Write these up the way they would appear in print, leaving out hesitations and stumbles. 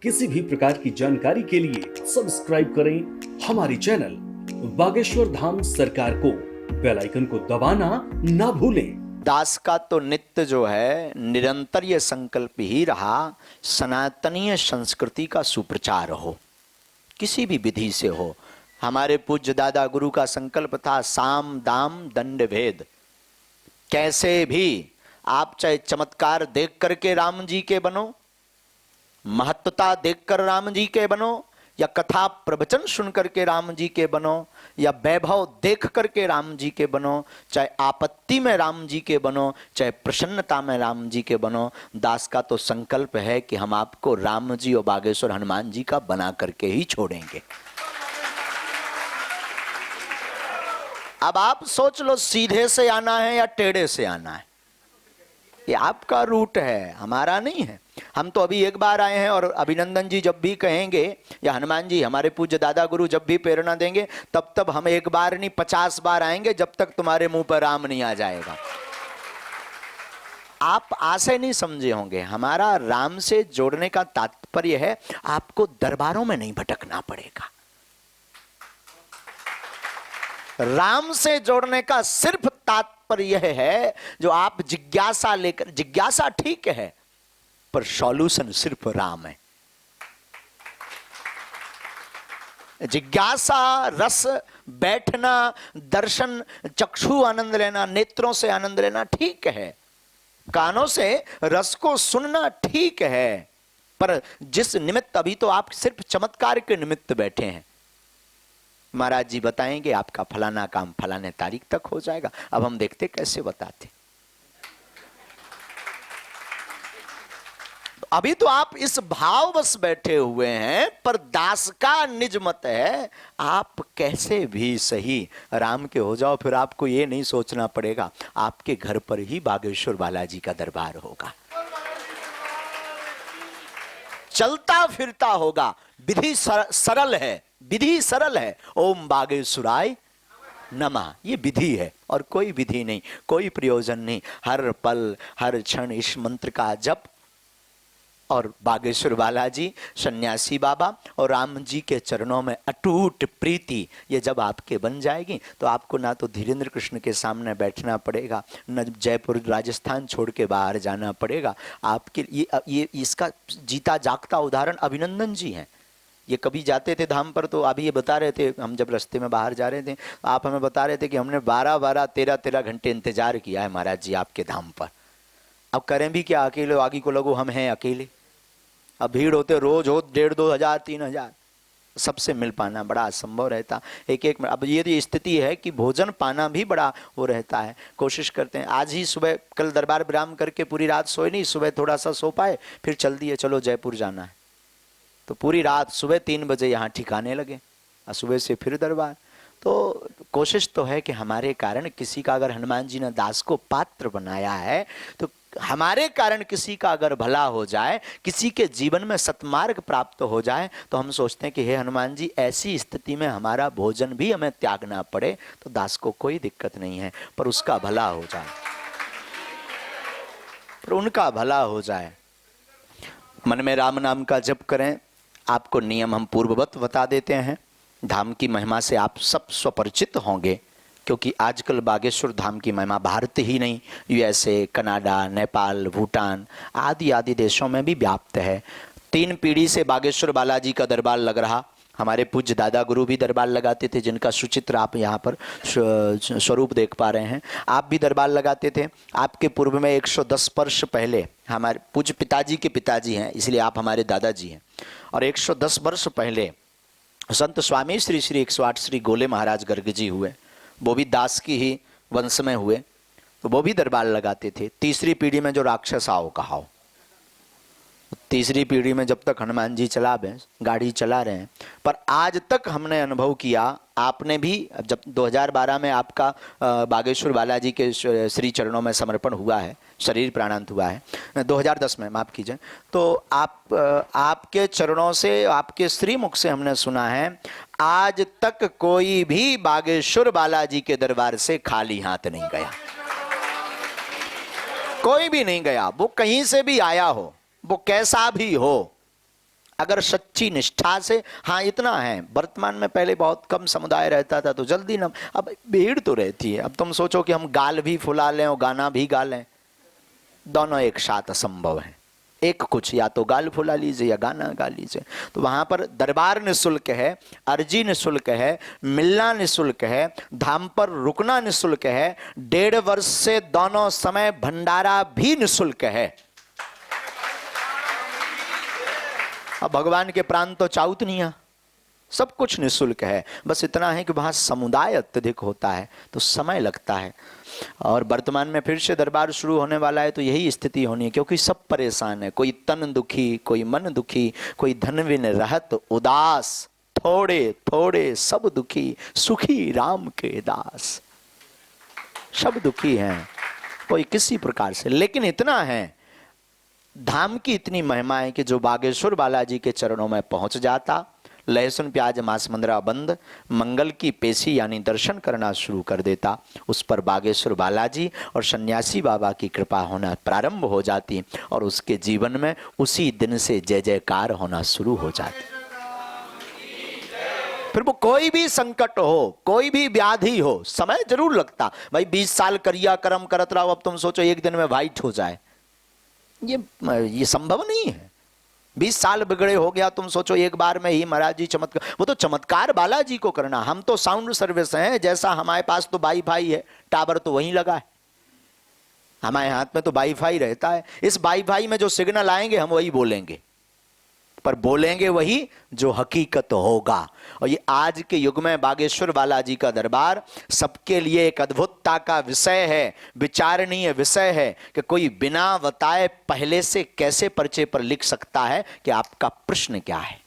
किसी भी प्रकार की जानकारी के लिए सब्सक्राइब करें हमारी चैनल बागेश्वर धाम सरकार को। बेल आइकन को दबाना ना भूलें। दास का तो नित्य जो है निरंतर ये संकल्प ही रहा, सनातनीय संस्कृति का सुप्रचार हो, किसी भी विधि से हो। हमारे पूज्य दादा गुरु का संकल्प था साम दाम दंड भेद। कैसे भी आप चाहे चमत्कार देख करके राम जी के बनो, महत्वता देखकर राम जी के बनो, या कथा प्रवचन सुन करके राम जी के बनो, या वैभव देख करके राम जी के बनो, चाहे आपत्ति में राम जी के बनो, चाहे प्रसन्नता में राम जी के बनो। दास का तो संकल्प है कि हम आपको राम जी और बागेश्वर हनुमान जी का बना करके ही छोड़ेंगे। अब आप सोच लो सीधे से आना है या टेढ़े से आना है, ये आपका रूट है, हमारा नहीं है। हम तो अभी एक बार आए हैं और अभिनंदन जी जब भी कहेंगे या हनुमान जी हमारे पूज्य दादा गुरु जब भी प्रेरणा देंगे तब तब हम एक बार नहीं 50 बार आएंगे जब तक तुम्हारे मुंह पर राम नहीं आ जाएगा। आप आशय नहीं समझे होंगे, हमारा राम से जोड़ने का तात्पर्य है आपको दरबारों में नहीं भटकना पड़ेगा। राम से जोड़ने का सिर्फ तात्पर्य यह है जो आप जिज्ञासा लेकर, जिज्ञासा ठीक है पर सॉल्यूशन सिर्फ राम है। जिज्ञासा रस, बैठना, दर्शन, चक्षु आनंद लेना, नेत्रों से आनंद लेना ठीक है, कानों से रस को सुनना ठीक है, पर जिस निमित्त अभी तो आप सिर्फ चमत्कार के निमित्त बैठे हैं। महाराज जी बताएंगे आपका फलाना काम फलाने तारीख तक हो जाएगा। अब हम देखते कैसे बताते। अभी तो आप इस भाव बस बैठे हुए हैं, पर दास का निज मत है आप कैसे भी सही राम के हो जाओ, फिर आपको ये नहीं सोचना पड़ेगा आपके घर पर ही बागेश्वर बालाजी का दरबार होगा, चलता फिरता होगा। विधि सरल है, विधि सरल है। ओम बागेश्वराय नमः, ये विधि है और कोई विधि नहीं, कोई प्रयोजन नहीं। हर पल हर क्षण इस मंत्र का जप, और बागेश्वर बालाजी, सन्यासी बाबा और राम जी के चरणों में अटूट प्रीति ये जब आपके बन जाएगी तो आपको ना तो धीरेन्द्र कृष्ण के सामने बैठना पड़ेगा, न जयपुर राजस्थान छोड़ के बाहर जाना पड़ेगा। आपके ये इसका जीता जागता उदाहरण अभिनंदन जी हैं। ये कभी जाते थे धाम पर तो अभी ये बता रहे थे, हम जब रास्ते में बाहर जा रहे थे आप हमें बता रहे थे कि हमने 12-12, 13-13 घंटे इंतजार किया है महाराज जी आपके धाम पर। अब करें भी क्या, अकेले आगे को लगो हम हैं अकेले। अब भीड़ होते रोज हो 1,500, 2,000, 3,000, सबसे मिल पाना बड़ा असंभव रहता। एक अब ये स्थिति है कि भोजन पाना भी बड़ा वो रहता है। कोशिश करते हैं आज ही सुबह, कल दरबार विराम करके पूरी रात सोए नहीं, सुबह थोड़ा सा सो पाए, फिर चल दिए चलो जयपुर जाना है, तो पूरी रात सुबह 3 बजे यहाँ ठिकाने लगे और सुबह से फिर दरबार। तो कोशिश तो है कि हमारे कारण किसी का, अगर हनुमान जी ने दास को पात्र बनाया है तो हमारे कारण किसी का अगर भला हो जाए, किसी के जीवन में सत्मार्ग प्राप्त हो जाए, तो हम सोचते हैं कि हे हनुमान जी ऐसी स्थिति में हमारा भोजन भी हमें त्यागना पड़े तो दास को कोई दिक्कत नहीं है, पर उसका भला हो जाए, पर उनका भला हो जाए। मन में राम नाम का जप करें। आपको नियम हम पूर्ववत बता देते हैं। धाम की महिमा से आप सब स्वपरिचित होंगे, क्योंकि आजकल बागेश्वर धाम की महिमा भारत ही नहीं, यूएसए, कनाडा, नेपाल, भूटान आदि आदि देशों में भी व्याप्त है। 3 पीढ़ी से बागेश्वर बालाजी का दरबार लग रहा। हमारे पूज्य दादा गुरु भी दरबार लगाते थे, जिनका सुचित्र आप यहाँ पर स्वरूप देख पा रहे हैं। आप भी दरबार लगाते थे। आपके पूर्व में 110 वर्ष पहले हमारे पूज्य पिताजी के पिताजी हैं, इसलिए आप हमारे दादाजी हैं, और 110 वर्ष पहले संत स्वामी श्री श्री 108 श्री गोले महाराज गर्ग जी हुए, वो भी दास की ही वंश में हुए, तो वो भी दरबार लगाते थे। तीसरी पीढ़ी में जो राक्षस आओ कहाओ, तीसरी पीढ़ी में जब तक हनुमान जी चला रहे, गाड़ी चला रहे हैं, पर आज तक हमने अनुभव किया, आपने भी जब 2012 में आपका बागेश्वर बालाजी के श्री चरणों में समर्पण हुआ है, शरीर प्राणांत हुआ है 2010 में, माफ कीजिए, तो आपके चरणों से, आपके श्री मुख से हमने सुना है आज तक कोई भी बागेश्वर बालाजी के दरबार से खाली हाथ नहीं गया, कोई भी नहीं गया। वो कहीं से भी आया हो, वो कैसा भी हो, अगर सच्ची निष्ठा से, हाँ इतना है वर्तमान में, पहले बहुत कम समुदाय रहता था तो जल्दी न, अब भीड़ तो रहती है। अब तुम सोचो कि हम गाल भी फुला लें और गाना भी गा लें, दोनों एक साथ असंभव है। एक कुछ, या तो गाल फुला लीजिए या गाना गा लीजिए। तो वहां पर दरबार निःशुल्क है, अर्जी निःशुल्क है, मिलना निःशुल्क है, धाम पर रुकना निःशुल्क है, 1.5 वर्ष से दोनों समय भंडारा भी निःशुल्क है। अब भगवान के प्राण तो चाउतनिया, सब कुछ निःशुल्क है। बस इतना है कि वहां समुदाय अत्यधिक होता है तो समय लगता है। और वर्तमान में फिर से दरबार शुरू होने वाला है तो यही स्थिति होनी है, क्योंकि सब परेशान है। कोई तन दुखी, कोई मन दुखी, कोई धन बिन रहत उदास, थोड़े थोड़े सब दुखी, सुखी राम के दास। सब दुखी हैं कोई किसी प्रकार से। लेकिन इतना है, धाम की इतनी महिमा है कि जो बागेश्वर बालाजी के चरणों में पहुंच जाता, लहसुन प्याज मांस मंदरा बंद, मंगल की पेशी यानी दर्शन करना शुरू कर देता, उस पर बागेश्वर बालाजी और सन्यासी बाबा की कृपा होना प्रारंभ हो जाती और उसके जीवन में उसी दिन से जय जयकार होना शुरू हो जाती। फिर वो कोई भी संकट हो, कोई भी व्याधि हो, समय जरूर लगता। भाई 20 साल करिया कर्म करत रहो, अब तुम सोचो एक दिन में वाइट हो जाए, ये संभव नहीं है। 20 साल बिगड़े हो गया, तुम सोचो एक बार में ही महाराज जी चमत्कार। वो तो चमत्कार बालाजी को करना। हम तो साउंड सर्विस हैं, जैसा हमारे पास तो वाईफाई है, टावर तो वहीं लगा है, हमारे हाथ में तो वाईफाई रहता है। इस वाईफाई में जो सिग्नल आएंगे हम वही बोलेंगे, पर बोलेंगे वही जो हकीकत होगा। और ये आज के युग में बागेश्वर बालाजी का दरबार सबके लिए एक अद्भुतता का विषय है, विचारणीय विषय है कि कोई बिना बताए पहले से कैसे पर्चे पर लिख सकता है कि आपका प्रश्न क्या है,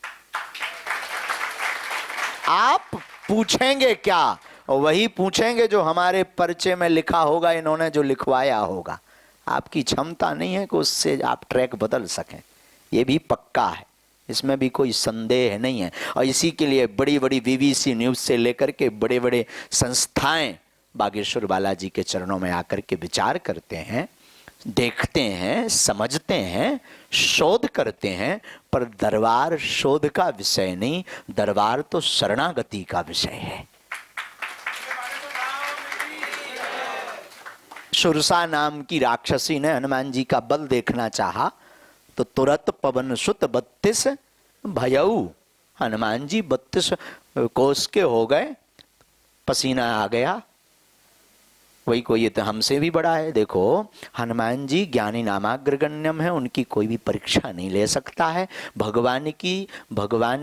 आप पूछेंगे क्या, और वही पूछेंगे जो हमारे पर्चे में लिखा होगा, इन्होंने जो लिखवाया होगा। आपकी क्षमता नहीं है कि उससे आप ट्रैक बदल सकें, ये भी पक्का है, इसमें भी कोई संदेह नहीं है। और इसी के लिए बड़ी बड़ी बीबीसी न्यूज़ से लेकर के बड़े बड़े संस्थाएं बागेश्वर बालाजी के चरणों में आकर के विचार करते हैं, देखते हैं, समझते हैं, शोध करते हैं। पर दरबार शोध का विषय नहीं, दरबार तो शरणागति का विषय है। सुरसा नाम की राक्षसी ने हनुमान जी का बल देखना चाहा तो तुरंत पवन सुत 32 भयऊ। हनुमान जी 32 कोस के हो गए, पसीना आ गया। वही कोई ये तो हमसे भी बड़ा है। देखो हनुमान जी ज्ञानी नामाग्रगण्यम है, उनकी कोई भी परीक्षा नहीं ले सकता है। भगवान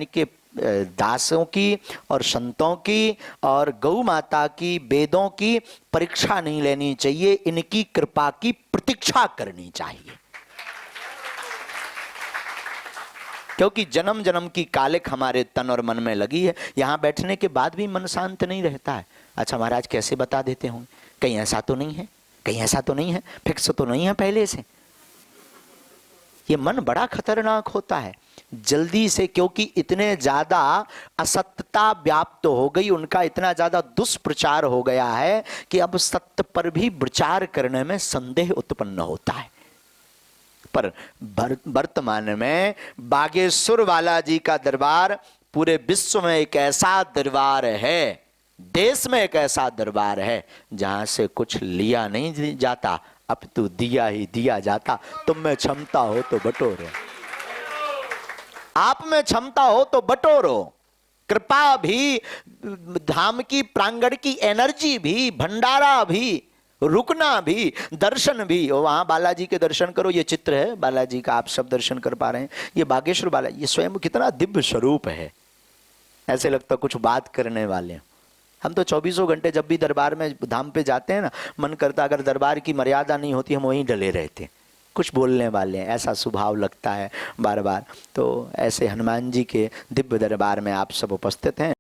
के दासों की और संतों की और गौ माता की, वेदों की परीक्षा नहीं लेनी चाहिए, इनकी कृपा की प्रतीक्षा करनी चाहिए। क्योंकि जन्म जन्म की कालिक हमारे तन और मन में लगी है। यहां बैठने के बाद भी मन शांत नहीं रहता है। अच्छा महाराज कैसे बता देते होंगे, कहीं ऐसा तो नहीं है, कहीं ऐसा तो नहीं है, फिक्स तो नहीं है पहले से। ये मन बड़ा खतरनाक होता है जल्दी से, क्योंकि इतने ज्यादा असत्यता व्याप्त हो गई, उनका इतना ज्यादा दुष्प्रचार हो गया है कि अब सत्य पर भी विचार करने में संदेह उत्पन्न होता है। पर वर्तमान में बागेश्वर बालाजी का दरबार पूरे विश्व में एक ऐसा दरबार है, देश में एक ऐसा दरबार है जहां से कुछ लिया नहीं जाता, अब तो दिया ही दिया जाता। तुम में क्षमता हो तो बटोरो, आप में क्षमता हो तो बटोरो। कृपा भी, धाम की प्रांगण की एनर्जी भी, भंडारा भी, रुकना भी, दर्शन भी। और वहां बालाजी के दर्शन करो, ये चित्र है बालाजी का, आप सब दर्शन कर पा रहे हैं। ये बागेश्वर बालाजी, ये स्वयं कितना दिव्य स्वरूप है, ऐसे लगता कुछ बात करने वाले। हम तो 24 घंटे जब भी दरबार में धाम पे जाते हैं ना, मन करता अगर दरबार की मर्यादा नहीं होती हम वहीं डले रहते, कुछ बोलने वाले हैं, ऐसा स्वभाव लगता है बार बार। तो ऐसे हनुमान जी के दिव्य दरबार में आप सब उपस्थित हैं।